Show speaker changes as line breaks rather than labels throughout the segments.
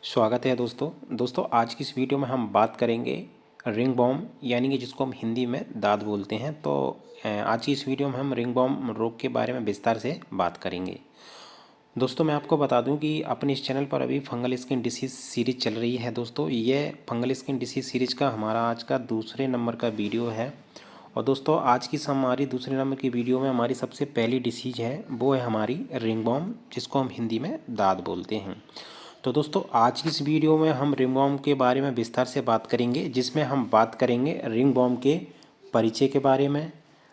स्वागत है दोस्तों आज की इस वीडियो में हम बात करेंगे रिंग बॉम यानी कि जिसको हम हिंदी में दाद बोलते हैं। तो आज की इस वीडियो में हम रिंग बॉम रोग के बारे में विस्तार से बात करेंगे। दोस्तों मैं आपको बता दूं कि अपने इस चैनल पर अभी फंगल स्किन डिसीज़ सीरीज़ चल रही है। दोस्तों ये फंगल स्किन डिसीज़ सीरीज़ का हमारा आज का दूसरे नंबर का वीडियो है। और दोस्तों आज की हमारी दूसरे नंबर की वीडियो में हमारी सबसे पहली डिसीज़ है वो है हमारी रिंग बॉम, जिसको हम हिंदी में दाद बोलते हैं। तो दोस्तों आज की इस वीडियो में हम रिंग बॉम के बारे में विस्तार से बात करेंगे, जिसमें हम बात करेंगे रिंग बॉम के परिचय के बारे में,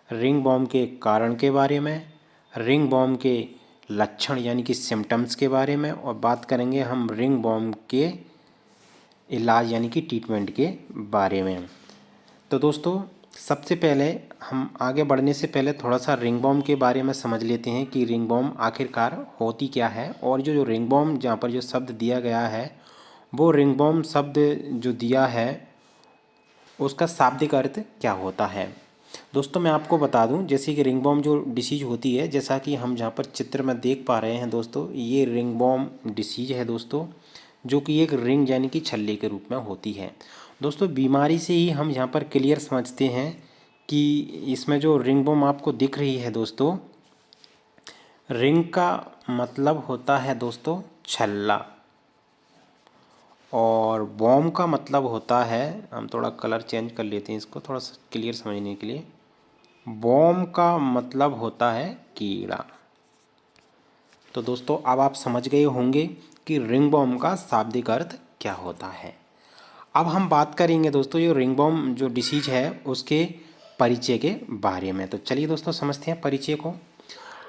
रिंग बॉम के कारण के बारे में, रिंग बॉम के लक्षण यानी कि सिम्टम्स के बारे में, और बात करेंगे हम रिंग बॉम के इलाज यानी कि ट्रीटमेंट के बारे में। तो दोस्तों सबसे पहले हम आगे बढ़ने से पहले थोड़ा सा रिंग बॉम के बारे में समझ लेते हैं कि रिंग बॉम आखिरकार होती क्या है। और जो रिंग बॉम जहाँ पर जो शब्द दिया गया है वो रिंग बॉम शब्द जो दिया है उसका शाब्दिक अर्थ क्या होता है। दोस्तों मैं आपको बता दूं, जैसे कि रिंग बॉम जो डिसीज होती है, जैसा कि हम जहाँ पर चित्र में देख पा रहे हैं दोस्तों, ये रिंग बॉम डिसीज है दोस्तों, जो कि एक रिंग यानी कि छल्ले के रूप में होती है। दोस्तों बीमारी से ही हम यहाँ पर क्लियर समझते हैं कि इसमें जो रिंग बॉम आपको दिख रही है दोस्तों, रिंग का मतलब होता है दोस्तों छल्ला, और बॉम का मतलब होता है, हम थोड़ा कलर चेंज कर लेते हैं इसको थोड़ा सा क्लियर समझने के लिए, बॉम का मतलब होता है कीड़ा। तो दोस्तों अब आप समझ गए होंगे कि रिंग बॉम का शाब्दिक अर्थ क्या होता है। अब हम बात करेंगे दोस्तों ये रिंग बॉम जो डिसीज है उसके परिचय के बारे में। तो चलिए दोस्तों समझते हैं परिचय को।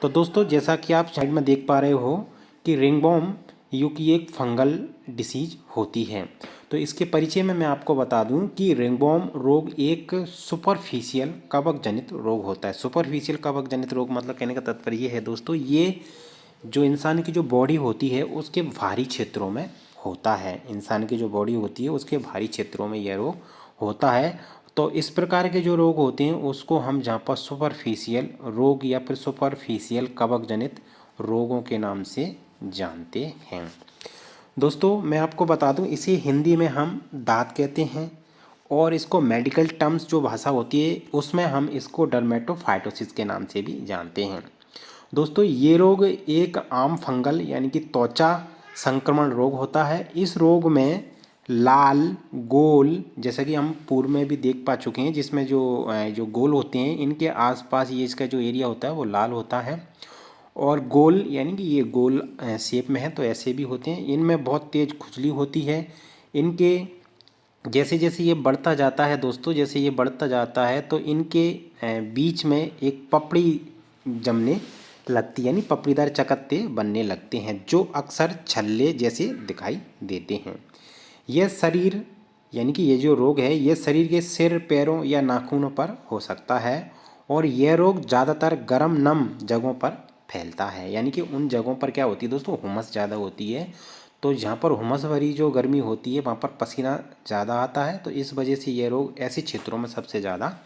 तो दोस्तों जैसा कि आप साइड में देख पा रहे हो कि रिंग बॉम यू की एक फंगल डिसीज होती है। तो इसके परिचय में मैं आपको बता दूं कि रिंग बॉम रोग एक सुपरफिशियल कवक जनित रोग होता है। सुपरफिशियल कवक जनित रोग मतलब कहने का तात्पर्य ये है दोस्तों, ये जो इंसान की जो बॉडी होती है उसके बाहरी क्षेत्रों में होता है। इंसान की जो बॉडी होती है उसके बाहरी क्षेत्रों में यह रोग होता है। तो इस प्रकार के जो रोग होते हैं उसको हम जहाँ पर सुपरफिशियल रोग या फिर सुपरफिशियल कवक जनित रोगों के नाम से जानते हैं। दोस्तों मैं आपको बता दूं इसे हिंदी में हम दांत कहते हैं, और इसको मेडिकल टर्म्स जो भाषा होती है उसमें हम इसको डर्मेटोफाइटोसिस के नाम से भी जानते हैं। दोस्तों ये रोग एक आम फंगल यानी कि त्वचा संक्रमण रोग होता है। इस रोग में लाल गोल, जैसा कि हम पूर्व में भी देख पा चुके हैं, जिसमें जो गोल होते हैं इनके आसपास ये इसका जो एरिया होता है वो लाल होता है, और गोल यानी कि ये गोल शेप में है तो ऐसे भी होते हैं। इनमें बहुत तेज़ खुजली होती है। इनके जैसे जैसे ये बढ़ता जाता है दोस्तों, जैसे ये बढ़ता जाता है तो इनके बीच में एक पपड़ी जमने लगती है, यानी पपड़ीदार चकत्ते बनने लगते हैं जो अक्सर छल्ले जैसे दिखाई देते हैं। यह शरीर यानी कि ये जो रोग है ये शरीर के सिर, पैरों या नाखूनों पर हो सकता है, और यह रोग ज़्यादातर गर्म नम जगहों पर फैलता है। यानी कि उन जगहों पर क्या होती है दोस्तों, हुमस ज़्यादा होती है। तो जहाँ पर हुमस भरी जो गर्मी होती है वहाँ पर पसीना ज़्यादा आता है, तो इस वजह से यह रोग ऐसे क्षेत्रों में सबसे ज़्यादा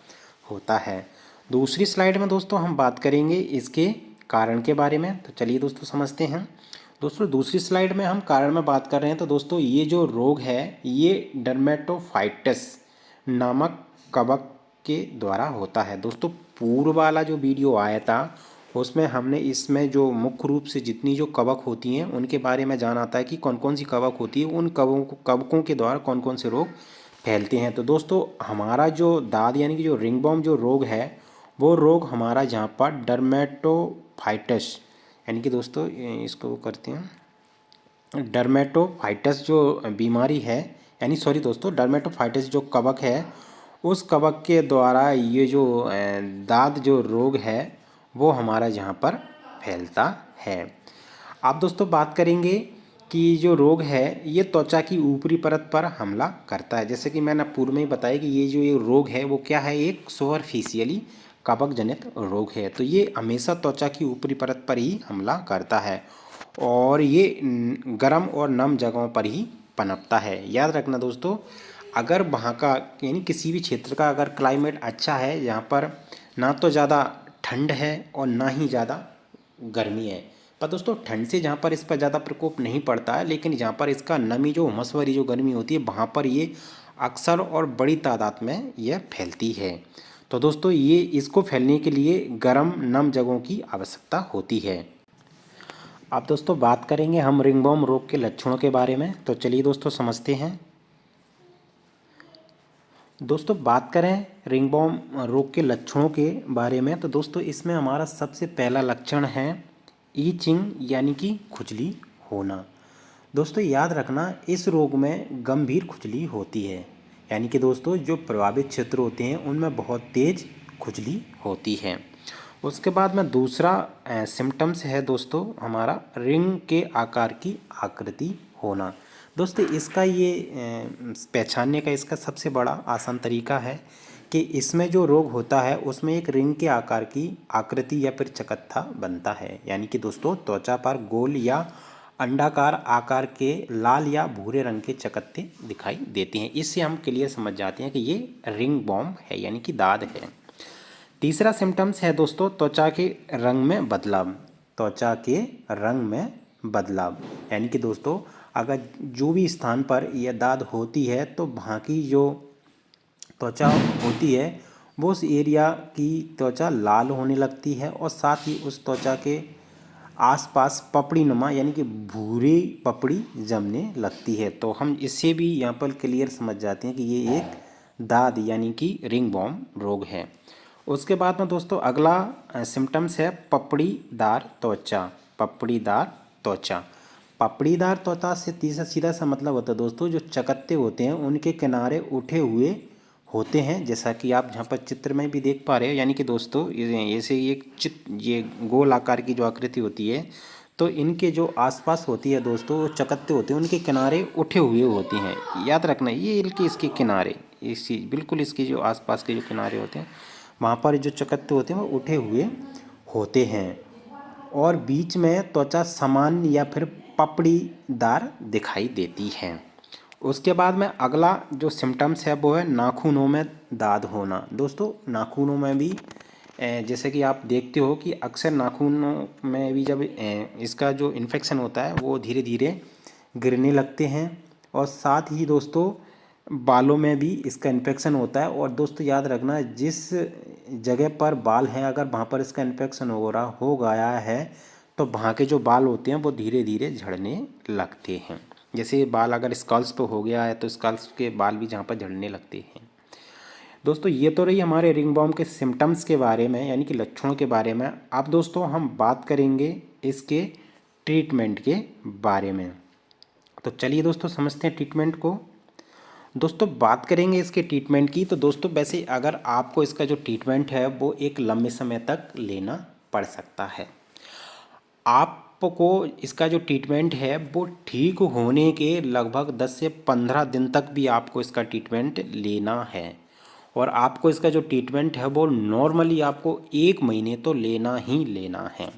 होता है। दूसरी स्लाइड में दोस्तों हम बात करेंगे इसके कारण के बारे में। तो चलिए दोस्तों समझते हैं। दोस्तों दूसरी स्लाइड में हम कारण में बात कर रहे हैं। तो दोस्तों ये जो रोग है ये डर्मेटोफाइटस नामक कवक के द्वारा होता है। दोस्तों पूर्व वाला जो वीडियो आया था उसमें हमने इसमें जो मुख्य रूप से जितनी जो कवक होती हैं उनके बारे में जाना था कि कौन कौन सी कवक होती है, उन कवकों के द्वारा कौन कौन से रोग फैलते हैं। तो दोस्तों हमारा जो दाद यानी कि जो रिंग बॉम जो रोग है वो रोग हमारा जहाँ पर डर्मेटोफाइटस यानी कि दोस्तों इसको करते हैं, डर्मेटोफाइटस जो बीमारी है, यानी सॉरी दोस्तों डर्मेटोफाइटस जो कवक है उस कवक के द्वारा ये जो दाद जो रोग है वो हमारा जहाँ पर फैलता है। अब दोस्तों बात करेंगे कि जो रोग है ये त्वचा की ऊपरी परत पर हमला करता है। जैसे कि मैंने पूर्व में ही बताया कि ये रोग है वो क्या है, एक सुपरफिशियली कवक जनित रोग है। तो ये हमेशा त्वचा की ऊपरी परत पर ही हमला करता है, और ये गर्म और नम जगहों पर ही पनपता है। याद रखना दोस्तों, अगर वहाँ का यानी किसी भी क्षेत्र का अगर क्लाइमेट अच्छा है, जहाँ पर ना तो ज़्यादा ठंड है और ना ही ज़्यादा गर्मी है, पर दोस्तों ठंड से जहाँ पर इस पर ज़्यादा प्रकोप नहीं पड़ता है, लेकिन जहाँ पर इसका नमी जो उमस वाली जो गर्मी होती है वहाँ पर ये अक्सर और बड़ी तादाद में यह फैलती है। तो दोस्तों ये इसको फैलने के लिए गर्म नम जगहों की आवश्यकता होती है। अब दोस्तों बात करेंगे हम रिंगवॉर्म रोग के लक्षणों के बारे में। तो चलिए दोस्तों समझते हैं। दोस्तों बात करें रिंगवॉर्म रोग के लक्षणों के बारे में, तो दोस्तों इसमें हमारा सबसे पहला लक्षण है ईचिंग यानी कि खुजली होना। दोस्तों याद रखना इस रोग में गंभीर खुजली होती है, यानी कि दोस्तों जो प्रभावित क्षेत्र होते हैं उनमें बहुत तेज खुजली होती है। उसके बाद में दूसरा सिम्टम्स है दोस्तों हमारा रिंग के आकार की आकृति होना। दोस्तों इसका ये पहचानने का इसका सबसे बड़ा आसान तरीका है कि इसमें जो रोग होता है उसमें एक रिंग के आकार की आकृति या फिर चकत्था बनता है, यानी कि दोस्तों त्वचा पर गोल या अंडाकार आकार के लाल या भूरे रंग के चकत्ते दिखाई देते हैं। इससे हम क्लियर समझ जाते हैं कि ये रिंगवॉर्म है, यानी कि दाद है। तीसरा सिम्टम्स है दोस्तों त्वचा के रंग में बदलाव। त्वचा के रंग में बदलाव यानी कि दोस्तों अगर जो भी स्थान पर यह दाद होती है तो वहाँ की जो त्वचा होती है वो उस एरिया की त्वचा लाल होने लगती है और साथ ही उस त्वचा के आसपास पपड़ी नुमा यानी कि भूरी पपड़ी जमने लगती है। तो हम इससे भी यहाँ पर क्लियर समझ जाते हैं कि ये एक दाद यानी कि रिंगवॉर्म रोग है। उसके बाद में दोस्तों अगला सिम्टम्स है पपड़ीदार त्वचा। पपड़ीदार त्वचा, पपड़ीदार त्वचा से सीधा सा मतलब होता है दोस्तों जो चकत्ते होते हैं उनके किनारे उठे हुए होते हैं, जैसा कि आप यहाँ पर चित्र में भी देख पा रहे हो। यानी कि दोस्तों ऐसे ये गोल आकार की जो आकृति होती है तो इनके जो आसपास होती है दोस्तों वो चकत्ते होते हैं उनके किनारे उठे हुए होते हैं। याद रखना ये इसके किनारे बिल्कुल इसके जो आसपास के जो किनारे होते हैं वहाँ पर जो चकत्ते होते हैं वो उठे हुए होते हैं और बीच में त्वचा समान या फिर पपड़ीदार दिखाई देती है। उसके बाद में अगला जो सिम्टम्स है वो है नाखूनों में दाद होना। दोस्तों नाखूनों में भी जैसे कि आप देखते हो कि अक्सर नाखूनों में भी जब इसका जो इन्फेक्शन होता है वो धीरे धीरे गिरने लगते हैं और साथ ही दोस्तों बालों में भी इसका इन्फेक्शन होता है। और दोस्तों याद रखना जिस जगह पर बाल हैं अगर वहाँ पर इसका इन्फेक्शन हो गया है तो वहाँ के जो बाल होते हैं वो धीरे धीरे झड़ने लगते हैं। जैसे बाल अगर स्कल्स पे हो गया है तो स्कल्स के बाल भी जहाँ पर झड़ने लगते हैं। दोस्तों ये तो रही हमारे रिंगवॉर्म के सिम्टम्स के बारे में यानी कि लक्षणों के बारे में। अब दोस्तों हम बात करेंगे इसके ट्रीटमेंट के बारे में। तो चलिए दोस्तों समझते हैं ट्रीटमेंट को। दोस्तों बात करेंगे इसके ट्रीटमेंट की। तो दोस्तों वैसे अगर आपको इसका जो ट्रीटमेंट है वो एक लंबे समय तक लेना पड़ सकता है। आपको इसका जो ट्रीटमेंट है वो ठीक होने के लगभग 10 से 15 दिन तक भी आपको इसका ट्रीटमेंट लेना है और आपको इसका जो ट्रीटमेंट है वो नॉर्मली आपको 1 महीने तो लेना ही लेना है।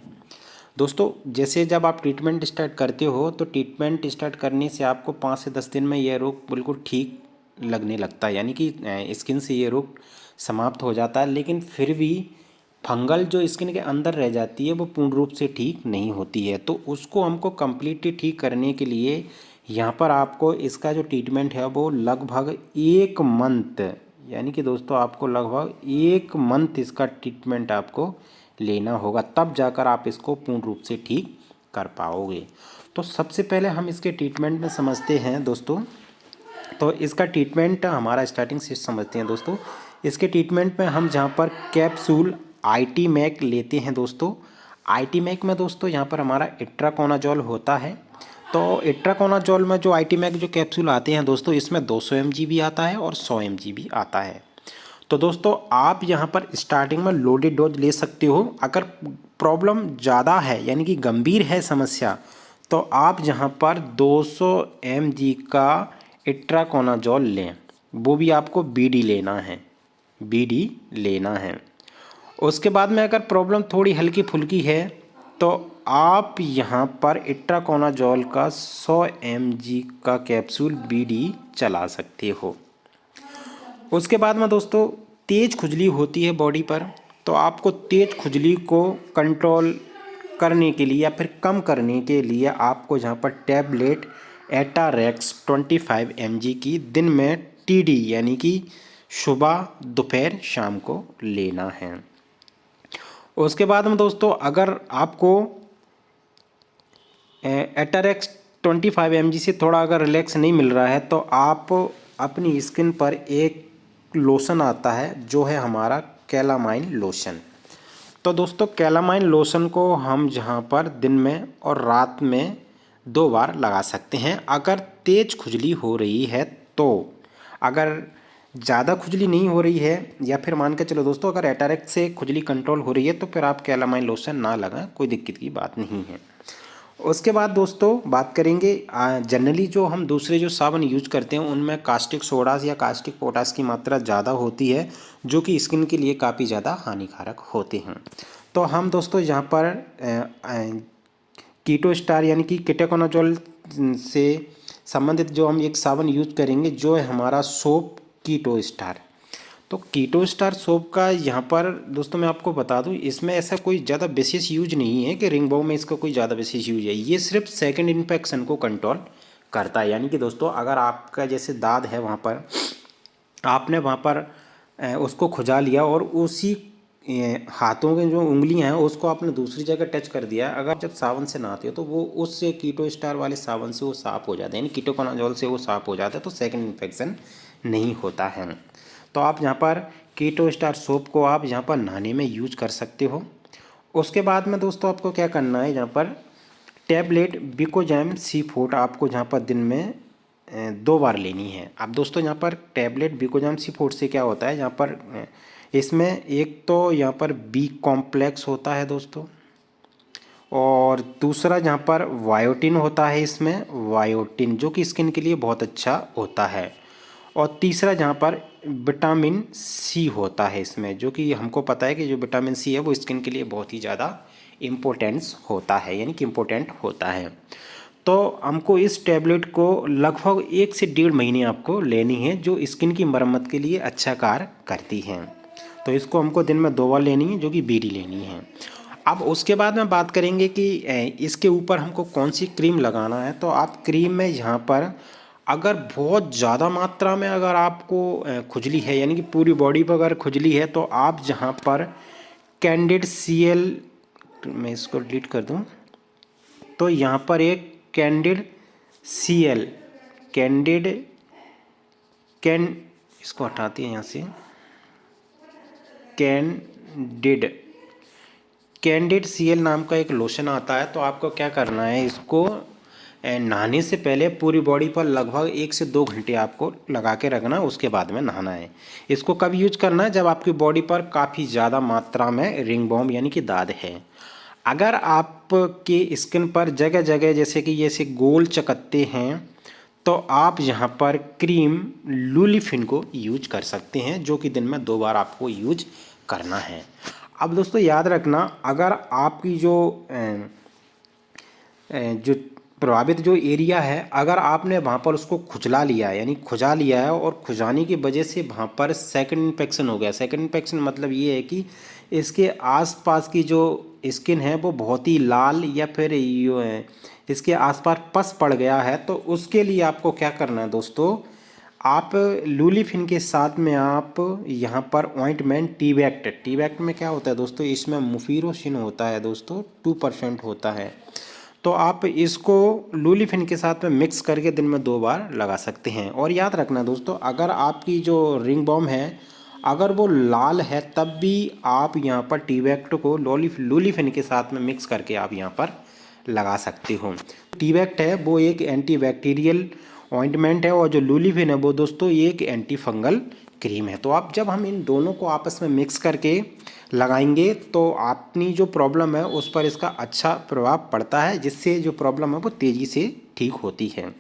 दोस्तों जैसे जब आप ट्रीटमेंट स्टार्ट करते हो तो ट्रीटमेंट स्टार्ट करने से आपको 5 से 10 दिन में यह रोग बिल्कुल ठीक लगने लगता है, यानी कि स्किन से ये रोग समाप्त हो जाता है। लेकिन फिर भी फंगल जो स्किन के अंदर रह जाती है वो पूर्ण रूप से ठीक नहीं होती है। तो उसको हमको कम्प्लीटली ठीक करने के लिए यहाँ पर आपको इसका जो ट्रीटमेंट है वो लगभग 1 मंथ यानी कि दोस्तों आपको लगभग 1 मंथ इसका ट्रीटमेंट आपको लेना होगा, तब जाकर आप इसको पूर्ण रूप से ठीक कर पाओगे। तो सबसे पहले हम इसके ट्रीटमेंट में समझते हैं दोस्तों। तो इसका ट्रीटमेंट हमारा स्टार्टिंग से समझते हैं दोस्तों। इसके ट्रीटमेंट में हम जहाँ पर कैप्सूल आईटी मैक लेते हैं दोस्तों। आईटी मैक में दोस्तों यहाँ पर हमारा इट्राकोनाजोल होता है। तो इट्राकोनाजोल में जो आईटी मैक जो कैप्सूल आते हैं दोस्तों इसमें 200 mg भी आता है और 100 mg भी आता है। तो दोस्तों आप यहाँ पर स्टार्टिंग में लोडेड डोज ले सकते हो। अगर प्रॉब्लम ज़्यादा है यानी कि गंभीर है समस्या तो आप यहाँ पर 200 mg का इट्राकोनाजोल लें, वो भी आपको बीडी लेना है, बीडी लेना है। उसके बाद में अगर प्रॉब्लम थोड़ी हल्की फुल्की है तो आप यहाँ पर इट्राकोनाजोल का 100 mg का कैप्सूल बीडी चला सकते हो। उसके बाद में दोस्तों तेज़ खुजली होती है बॉडी पर, तो आपको तेज़ खुजली को कंट्रोल करने के लिए या फिर कम करने के लिए आपको यहाँ पर टैबलेट एटारेक्स 25 mg की दिन में TD यानी कि सुबह दोपहर शाम को लेना है। उसके बाद में दोस्तों अगर आपको एटारेक्स 25 mg से थोड़ा अगर रिलैक्स नहीं मिल रहा है तो आप अपनी स्किन पर एक लोशन आता है जो है हमारा कैलामाइन लोशन। तो दोस्तों कैलामाइन लोशन को हम जहाँ पर दिन में और रात में 2 बार लगा सकते हैं अगर तेज़ खुजली हो रही है तो। अगर ज़्यादा खुजली नहीं हो रही है या फिर मान के चलो दोस्तों अगर एटारेक्स से खुजली कंट्रोल हो रही है तो फिर आप कैलामाइन लोशन ना लगाएं, कोई दिक्कत की बात नहीं है। उसके बाद दोस्तों बात करेंगे जनरली जो हम दूसरे जो साबुन यूज करते हैं उनमें कास्टिक सोडास या कास्टिक पोटास की मात्रा ज़्यादा होती है जो कि स्किन के लिए काफ़ी ज़्यादा हानिकारक होते हैं। तो हम दोस्तों यहाँ पर कीटो स्टार यानी कि कीटोकोनाजोल से संबंधित जो हम एक साबुन यूज करेंगे जो है हमारा सोप कीटो स्टार। तो कीटो स्टार सोप का यहाँ पर दोस्तों मैं आपको बता दूँ इसमें ऐसा कोई ज़्यादा विशेष यूज नहीं है कि रिंग बॉम में इसका कोई ज़्यादा विशेष यूज है। ये सिर्फ सेकंड इन्फेक्शन को कंट्रोल करता है। यानी कि दोस्तों अगर आपका जैसे दाद है वहाँ पर आपने वहाँ पर उसको खुजा लिया और उसी हाथों के जो उंगलियां हैं उसको आपने दूसरी जगह टच कर दिया, अगर जब साबुन से नहाते हो तो वो उस कीटो स्टार वाले साबुन से वो साफ़ हो जाता है, यानी कीटोकोनाजोल से वो साफ़ हो जाता है, तो सेकंड इन्फेक्शन नहीं होता है। तो आप यहाँ पर कीटो स्टार सोप को आप यहाँ पर नहाने में यूज कर सकते हो। उसके बाद में दोस्तों आपको क्या करना है, यहाँ पर टैबलेट बिकोजैम C4 आपको यहाँ पर दिन में 2 बार लेनी है। अब दोस्तों यहाँ पर टैबलेट बिकोजैम C4 से क्या होता है, यहाँ पर इसमें एक तो यहाँ पर B कॉम्प्लेक्स होता है दोस्तों, और दूसरा यहाँ पर वायोटिन होता है, इसमें वायोटिन जो कि स्किन के लिए बहुत अच्छा होता है, और तीसरा यहाँ पर विटामिन C होता है इसमें, जो कि हमको पता है कि जो विटामिन C है वो स्किन के लिए बहुत ही ज़्यादा इम्पोर्टेंस होता है, यानी कि इम्पोर्टेंट होता है। तो हमको इस टैबलेट को लगभग 1 से 1.5 महीने आपको लेनी है जो स्किन की मरम्मत के लिए अच्छा कार्य करती है। तो इसको हमको दिन में 2 बार लेनी है जो कि BD लेनी है। अब उसके बाद में बात करेंगे कि इसके ऊपर हमको कौन सी क्रीम लगाना है। तो आप क्रीम में यहाँ पर अगर बहुत ज़्यादा मात्रा में अगर आपको खुजली है, यानी कि पूरी बॉडी पर अगर खुजली है, तो आप जहाँ पर कैंडिड CL, मैं इसको डिलीट कर दूँ, तो यहाँ पर एक कैंडिड CL इसको हटाती है यहाँ से, कैंडिड CL नाम का एक लोशन आता है। तो आपको क्या करना है, इसको नहाने से पहले पूरी बॉडी पर लगभग 1 से 2 घंटे आपको लगा के रखना, उसके बाद में नहाना है। इसको कब यूज करना है, जब आपकी बॉडी पर काफ़ी ज़्यादा मात्रा में रिंग बॉम यानी कि दाद है। अगर आपके स्किन पर जगह जगह जैसे कि जैसे गोल चकत्ते हैं तो आप यहाँ पर क्रीम लुलिफिन को यूज कर सकते हैं, जो कि दिन में 2 बार आपको यूज करना है। अब दोस्तों याद रखना, अगर आपकी जो प्रभावित जो एरिया है, अगर आपने वहाँ पर उसको खुजला लिया, यानी खुजा लिया है और खुजाने की वजह से वहाँ पर सेकंड इन्फेक्शन हो गया। सेकंड इन्फेक्शन मतलब ये है कि इसके आसपास की जो स्किन है वो बहुत ही लाल या फिर इसके आसपास पस पड़ गया है, तो उसके लिए आपको क्या करना है दोस्तों, आप लुलिफिन के साथ में आप यहाँ पर ऑइंटमेंट टी-बैक्ट में क्या होता है दोस्तों, इसमें मुफीरोसिन होता है दोस्तों, 2% होता है। तो आप इसको लुलिफिन के साथ में मिक्स करके दिन में 2 बार लगा सकते हैं। और याद रखना दोस्तों, अगर आपकी जो रिंग बॉम है अगर वो लाल है तब भी आप यहाँ पर टी-बैक्ट को लुलिफिन के साथ में मिक्स करके आप यहाँ पर लगा सकते हो। टी-बैक्ट है वो एक एंटीबैक्टीरियल ऑइंटमेंट है, और जो लुलिफिन है वो दोस्तों एक एंटी फंगल क्रीम है। तो आप जब हम इन दोनों को आपस में मिक्स करके लगाएंगे तो अपनी जो प्रॉब्लम है उस पर इसका अच्छा प्रभाव पड़ता है, जिससे जो प्रॉब्लम है वो तेज़ी से ठीक होती है।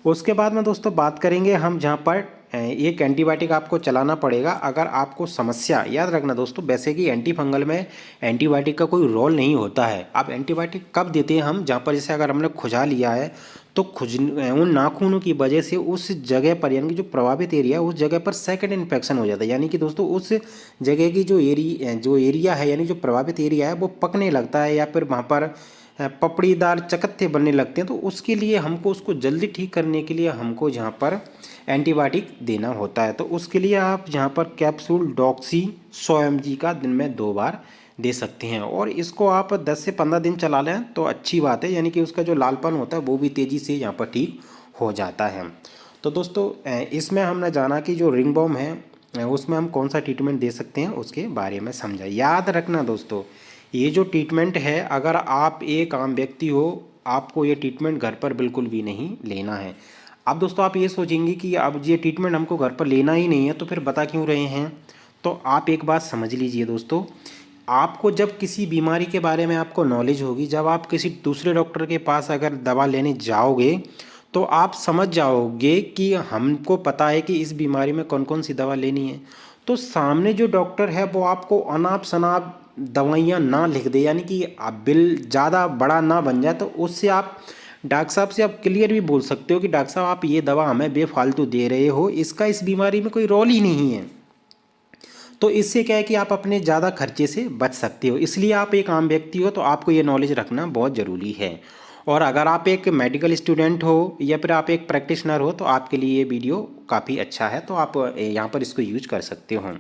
उसके बाद में दोस्तों बात करेंगे हम जहाँ पर एक एंटीबायोटिक आपको चलाना पड़ेगा अगर आपको समस्या, याद रखना दोस्तों, वैसे कि एंटी फंगल में एंटीबायोटिक का कोई रोल नहीं होता है। आप एंटीबायोटिक कब देते हैं हम, जहाँ पर जैसे अगर हमने खुजा लिया है तो उन नाखूनों की वजह से उस जगह पर, यानी कि जो प्रभावित एरिया, उस जगह पर सेकंड इन्फेक्शन हो जाता है। यानी कि दोस्तों उस जगह की जो एरिया है, यानी जो प्रभावित एरिया है, वो पकने लगता है या फिर वहाँ पर पपड़ीदार चकत्ते बनने लगते हैं। तो उसके लिए हमको उसको जल्दी ठीक करने के लिए हमको जहाँ पर एंटीबायोटिक देना होता है। तो उसके लिए आप जहाँ पर कैप्सूल डॉक्सी 100 mg का दिन में 2 बार दे सकते हैं, और इसको आप 10 से 15 दिन चला लें तो अच्छी बात है। यानी कि उसका जो लालपन होता है वो भी तेज़ी से यहाँ पर ठीक हो जाता है। तो दोस्तों इसमें हमने जाना कि जो रिंग बॉम है उसमें हम कौन सा ट्रीटमेंट दे सकते हैं उसके बारे में समझा। याद रखना दोस्तों, ये जो ट्रीटमेंट है, अगर आप एक आम व्यक्ति हो, आपको ये ट्रीटमेंट घर पर बिल्कुल भी नहीं लेना है। अब दोस्तों आप ये सोचेंगे कि अब ये ट्रीटमेंट हमको घर पर लेना ही नहीं है तो फिर बता क्यों रहे हैं। तो आप एक बात समझ लीजिए दोस्तों, आपको जब किसी बीमारी के बारे में आपको नॉलेज होगी, जब आप किसी दूसरे डॉक्टर के पास अगर दवा लेने जाओगे तो आप समझ जाओगे कि हमको पता है कि इस बीमारी में कौन कौन सी दवा लेनी है। तो सामने जो डॉक्टर है वो आपको अनाप शनाप दवाइयाँ ना लिख दे, यानी कि बिल ज़्यादा बड़ा ना बन जाए, तो उससे आप डॉक्टर साहब से आप क्लियर भी बोल सकते हो कि डॉक्टर साहब आप ये दवा हमें बेफालतू दे रहे हो, इसका इस बीमारी में कोई रोल ही नहीं है। तो इससे क्या है कि आप अपने ज़्यादा खर्चे से बच सकते हो। इसलिए आप एक आम व्यक्ति हो तो आपको ये नॉलेज रखना बहुत ज़रूरी है। और अगर आप एक मेडिकल स्टूडेंट हो या फिर आप एक प्रैक्टिशनर हो तो आपके लिए ये वीडियो काफ़ी अच्छा है, तो आप यहाँ पर इसको यूज कर सकते हो।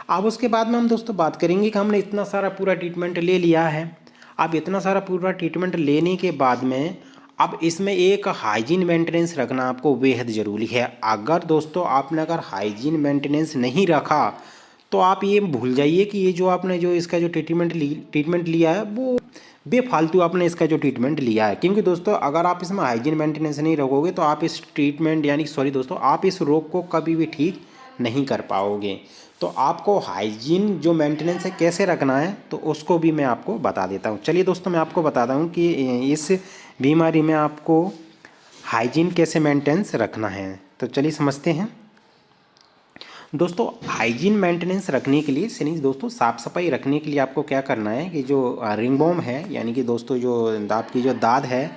अब उसके बाद में हम दोस्तों बात करेंगे कि हमने इतना सारा पूरा ट्रीटमेंट ले लिया है। अब इतना सारा पूरा ट्रीटमेंट लेने के बाद में अब इसमें एक हाइजीन मेंटेनेंस रखना आपको बेहद ज़रूरी है। अगर दोस्तों आपने अगर हाइजीन मेंटेनेंस नहीं रखा तो आप ये भूल जाइए कि ये जो आपने जो इसका जो ट्रीटमेंट लिया है वो बेफालतू आपने इसका जो ट्रीटमेंट लिया है। क्योंकि दोस्तों अगर आप इसमें हाइजीन मेंटेनेंस नहीं रखोगे तो आप इस ट्रीटमेंट यानी सॉरी दोस्तों आप इस रोग को कभी भी ठीक नहीं कर पाओगे। तो आपको हाइजीन जो मेंटेनेंस है कैसे रखना है तो उसको भी मैं आपको बता देता हूँ। चलिए दोस्तों मैं आपको बताता हूँ कि इस बीमारी में आपको हाइजीन कैसे मेंटेनेंस रखना है। तो चलिए समझते हैं दोस्तों। हाइजीन मेंटेनेंस रखने के लिए यानी दोस्तों साफ़ सफाई रखने के लिए आपको क्या करना है कि जो रिंग बॉम है, यानी कि दोस्तों जो दांत की जो दाद है,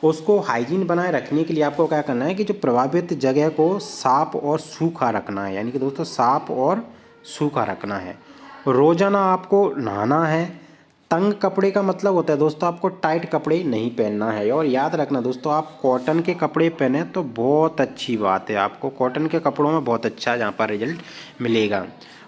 उसको हाइजीन बनाए रखने के लिए आपको क्या करना है कि जो प्रभावित जगह को साफ और सूखा रखना है। यानी कि दोस्तों साफ और सूखा रखना है। रोज़ाना आपको नहाना है। तंग कपड़े का मतलब होता है दोस्तों आपको टाइट कपड़े नहीं पहनना है। और याद रखना दोस्तों आप कॉटन के कपड़े पहने तो बहुत अच्छी बात है, आपको कॉटन के कपड़ों में बहुत अच्छा यहाँ पर रिजल्ट मिलेगा।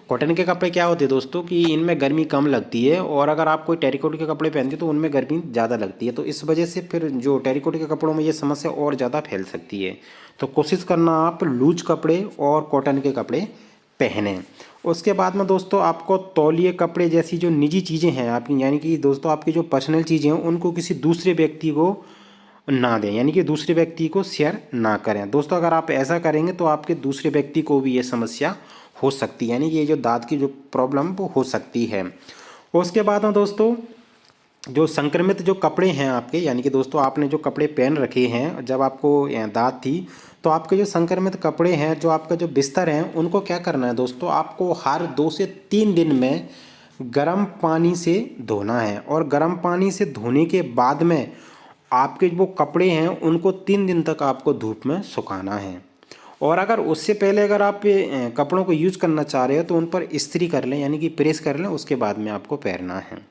कॉटन के कपड़े क्या होते हैं दोस्तों कि इनमें गर्मी कम लगती है, और अगर आप कोई टेरिकोट के कपड़े पहनते हैं तो उनमें गर्मी ज़्यादा लगती है। तो इस वजह से फिर जो टेरिकोट के कपड़ों में ये समस्या और ज़्यादा फैल सकती है। तो कोशिश करना आप लूज कपड़े और कॉटन के कपड़े पहने। उसके बाद में दोस्तों आपको तौलिए कपड़े जैसी जो निजी चीज़ें हैं आपकी, यानी कि दोस्तों आपकी जो पर्सनल चीज़ें हैं उनको किसी दूसरे व्यक्ति को ना दें, यानी कि दूसरे व्यक्ति को शेयर ना करें। दोस्तों अगर आप ऐसा करेंगे तो आपके दूसरे व्यक्ति को भी ये समस्या हो सकती है, यानी कि ये जो दांत की जो प्रॉब्लम वो हो सकती है। उसके बाद में दोस्तों जो संक्रमित जो कपड़े हैं आपके, यानी कि दोस्तों आपने जो कपड़े पहन रखे हैं जब आपको दांत थी, तो आपके जो संक्रमित कपड़े हैं, जो आपका जो बिस्तर हैं, उनको क्या करना है दोस्तों आपको हर 2 से 3 दिन में गर्म पानी से धोना है। और गर्म पानी से धोने के बाद में आपके वो कपड़े हैं उनको 3 दिन तक आपको धूप में सुखाना है। और अगर उससे पहले अगर आप कपड़ों को यूज करना चाह रहे हो तो उन पर इस्त्री कर लें, यानी कि प्रेस कर लें, उसके बाद में आपको पहनना है।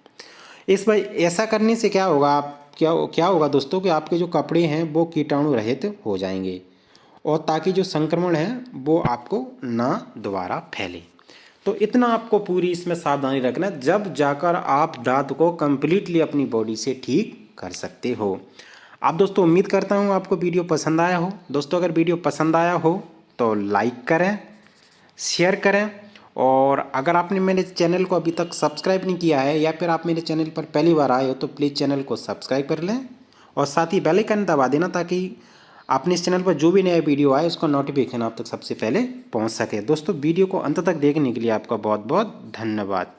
इस भाई ऐसा करने से क्या होगा, आप क्या होगा दोस्तों कि आपके जो कपड़े हैं वो कीटाणु रहित हो जाएंगे, और ताकि जो संक्रमण है वो आपको ना दोबारा फैले। तो इतना आपको पूरी इसमें सावधानी रखना है, जब जाकर आप दांत को कंप्लीटली अपनी बॉडी से ठीक कर सकते हो। आप दोस्तों उम्मीद करता हूँ आपको वीडियो पसंद आया हो। दोस्तों अगर वीडियो पसंद आया हो तो लाइक करें, शेयर करें, और अगर आपने मेरे चैनल को अभी तक सब्सक्राइब नहीं किया है या फिर आप मेरे चैनल पर पहली बार आए हो तो प्लीज़ चैनल को सब्सक्राइब कर लें और साथ ही बेल आइकन दबा देना, ताकि आपने इस चैनल पर जो भी नया वीडियो आए उसका नोटिफिकेशन आप तक सबसे पहले पहुंच सके। दोस्तों वीडियो को अंत तक देखने के लिए आपका बहुत बहुत धन्यवाद।